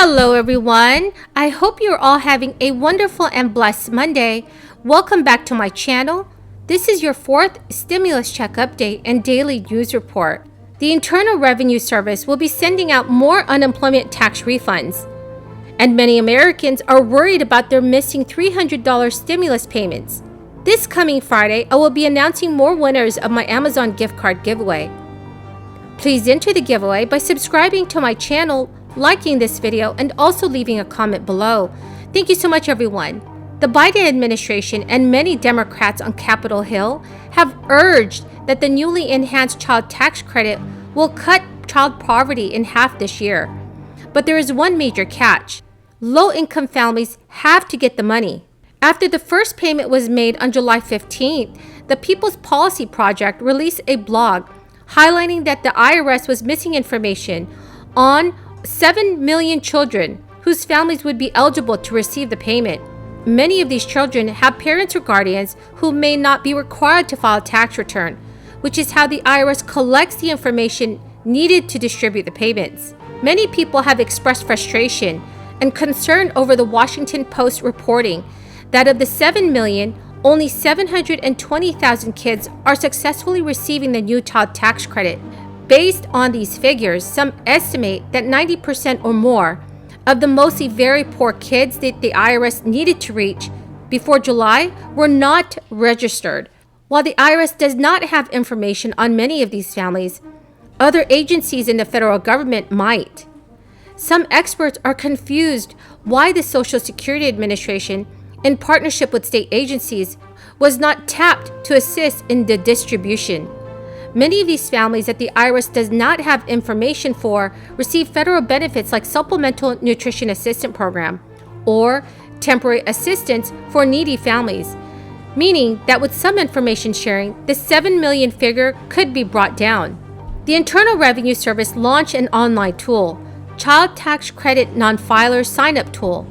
Hello everyone, I hope you're all having a wonderful and blessed Monday. Welcome back to my channel. This is your fourth stimulus check update and daily news report. The Internal Revenue Service will be sending out more unemployment tax refunds. And many Americans are worried about their missing $300 stimulus payments. This coming Friday, I will be announcing more winners of my Amazon gift card giveaway. Please enter the giveaway by subscribing to my channel, liking this video, and also leaving a comment below. Thank you so much, everyone. The Biden administration and many Democrats on Capitol Hill have urged that the newly enhanced child tax credit will cut child poverty in half this year. But there is one major catch. Low-income families have to get the money. After the first payment was made on July 15th, the People's Policy Project released a blog highlighting that the IRS was missing information on 7 million children whose families would be eligible to receive the payment. Many of these children have parents or guardians who may not be required to file a tax return, which is how the IRS collects the information needed to distribute the payments. Many people have expressed frustration and concern over the Washington Post reporting that of the 7 million, only 720,000 kids are successfully receiving the new child tax credit. Based on these figures, some estimate that 90% or more of the mostly very poor kids that the IRS needed to reach before July were not registered. While the IRS does not have information on many of these families, other agencies in the federal government might. Some experts are confused why the Social Security Administration, in partnership with state agencies, was not tapped to assist in the distribution. Many of these families that the IRS does not have information for receive federal benefits like Supplemental Nutrition Assistance Program or temporary assistance for needy families, meaning that with some information sharing, the 7 million figure could be brought down. The Internal Revenue Service launched an online tool, Child Tax Credit Non-Filer Sign-Up Tool,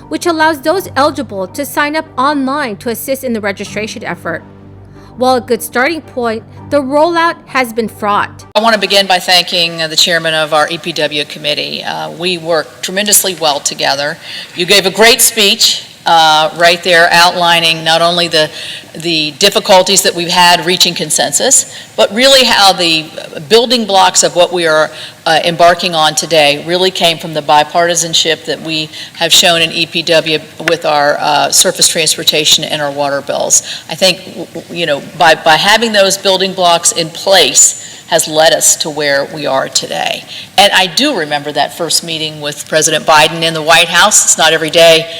which allows those eligible to sign up online to assist in the registration effort. While a good starting point, the rollout has been fraught. I want to begin by thanking the chairman of our EPW committee. We worked tremendously well together. You gave a great speech right there outlining not only the difficulties that we've had reaching consensus, but really how the building blocks of what we are embarking on today really came from the bipartisanship that we have shown in EPW with our surface transportation and our water bills. I think, you know, by having those building blocks in place has led us to where we are today. And I do remember that first meeting with President Biden in the White House. It's not every day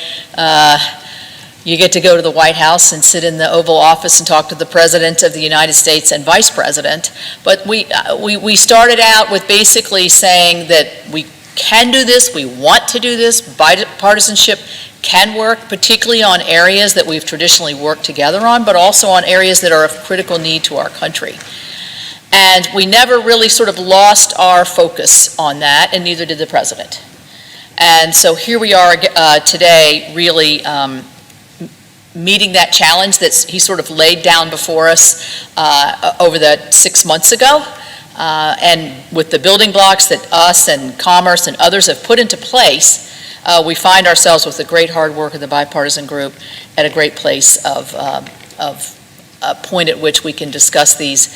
you get to go to the White House and sit in the Oval Office and talk to the President of the United States and Vice President. But we started out with basically saying that we can do this, we want to do this, bipartisanship can work, particularly on areas that we've traditionally worked together on, but also on areas that are of critical need to our country. And we never really sort of lost our focus on that, and neither did the President. And so here we are today really meeting that challenge that he sort of laid down before us over the 6 months ago. And with the building blocks that us and Commerce and others have put into place, we find ourselves with the great hard work of the bipartisan group at a great place of a point at which we can discuss these,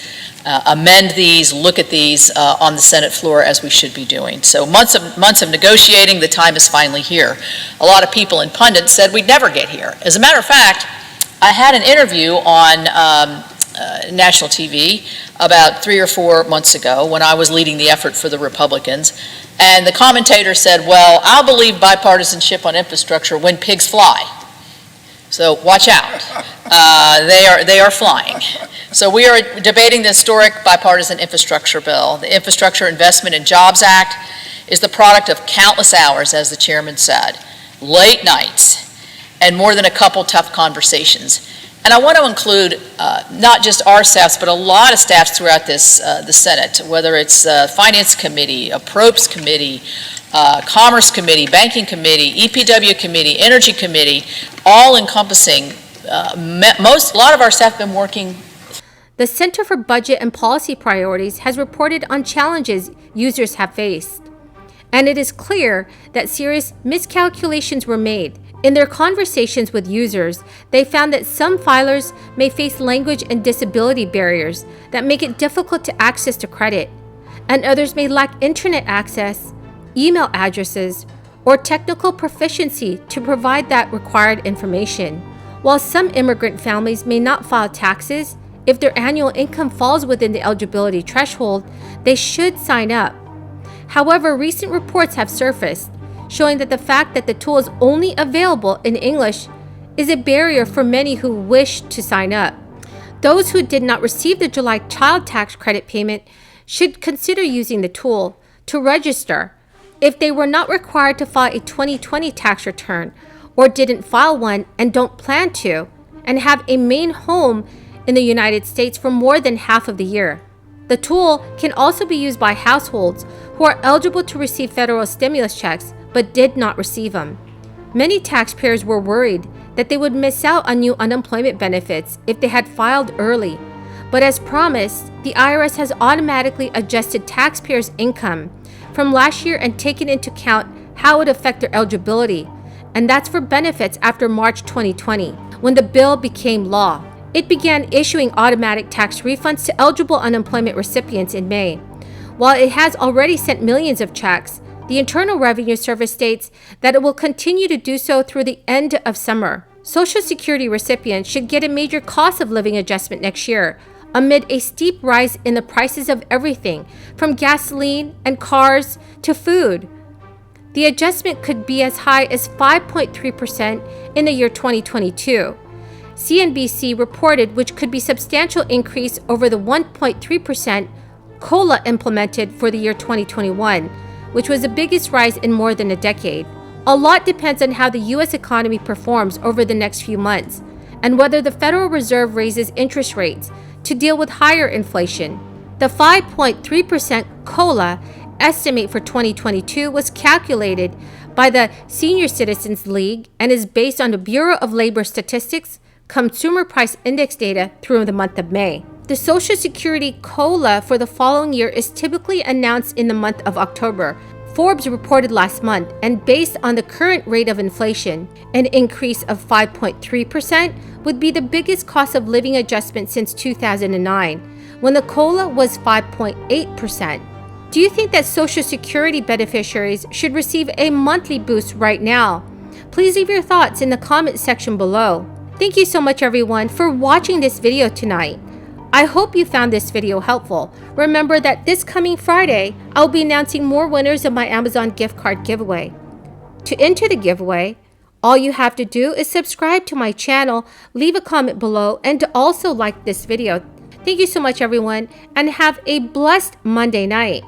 amend these, look at these on the Senate floor as we should be doing. So months of negotiating, the time is finally here. A lot of people and pundits said we'd never get here. As a matter of fact, I had an interview on national TV about 3 or 4 months ago when I was leading the effort for the Republicans, and the commentator said, well, I'll believe bipartisanship on infrastructure when pigs fly. So watch out. They are flying. So we are debating the historic bipartisan infrastructure bill. The Infrastructure Investment and Jobs Act is the product of countless hours, as the chairman said, late nights, and more than a couple tough conversations. And I want to include not just our staffs, but a lot of staffs throughout the Senate, whether it's Finance Committee, a Probes Committee, Commerce Committee, Banking Committee, EPW Committee, Energy Committee, all encompassing a lot of our staff have been working. The Center for Budget and Policy Priorities has reported on challenges users have faced. and it is clear that serious miscalculations were made. In their conversations with users, they found that some filers may face language and disability barriers that make it difficult to access to credit, and others may lack internet access, email addresses, or technical proficiency to provide that required information. While some immigrant families may not file taxes, if their annual income falls within the eligibility threshold, they should sign up. However, recent reports have surfaced showing that the fact that the tool is only available in English is a barrier for many who wish to sign up. Those who did not receive the July child tax credit payment should consider using the tool to register if they were not required to file a 2020 tax return or didn't file one and don't plan to, and have a main home in the United States for more than half of the year. The tool can also be used by households who are eligible to receive federal stimulus checks but did not receive them. Many taxpayers were worried that they would miss out on new unemployment benefits if they had filed early. But as promised, the IRS has automatically adjusted taxpayers' income from last year and taken into account how it would affect their eligibility. And that's for benefits after March 2020, when the bill became law. It began issuing automatic tax refunds to eligible unemployment recipients in May. While it has already sent millions of checks, the Internal Revenue Service states that it will continue to do so through the end of summer. Social Security recipients should get a major cost of living adjustment next year, amid a steep rise in the prices of everything, from gasoline and cars to food. The adjustment could be as high as 5.3% in the year 2022. CNBC reported, which could be a substantial increase over the 1.3% COLA implemented for the year 2021, which was the biggest rise in more than a decade. A lot depends on how the U.S. economy performs over the next few months, and whether the Federal Reserve raises interest rates to deal with higher inflation. The 5.3% COLA estimate for 2022 was calculated by the Senior Citizens League and is based on the Bureau of Labor Statistics Consumer Price Index data through the month of May. The Social Security COLA for the following year is typically announced in the month of October. Forbes reported last month, and based on the current rate of inflation, an increase of 5.3% would be the biggest cost of living adjustment since 2009, when the COLA was 5.8%. Do you think that Social Security beneficiaries should receive a monthly boost right now? Please leave your thoughts in the comment section below. Thank you so much everyone for watching this video tonight. I hope you found this video helpful. Remember that this coming Friday, I'll be announcing more winners of my Amazon gift card giveaway. To enter the giveaway, all you have to do is subscribe to my channel, leave a comment below, and to also like this video. Thank you so much everyone, and have a blessed Monday night.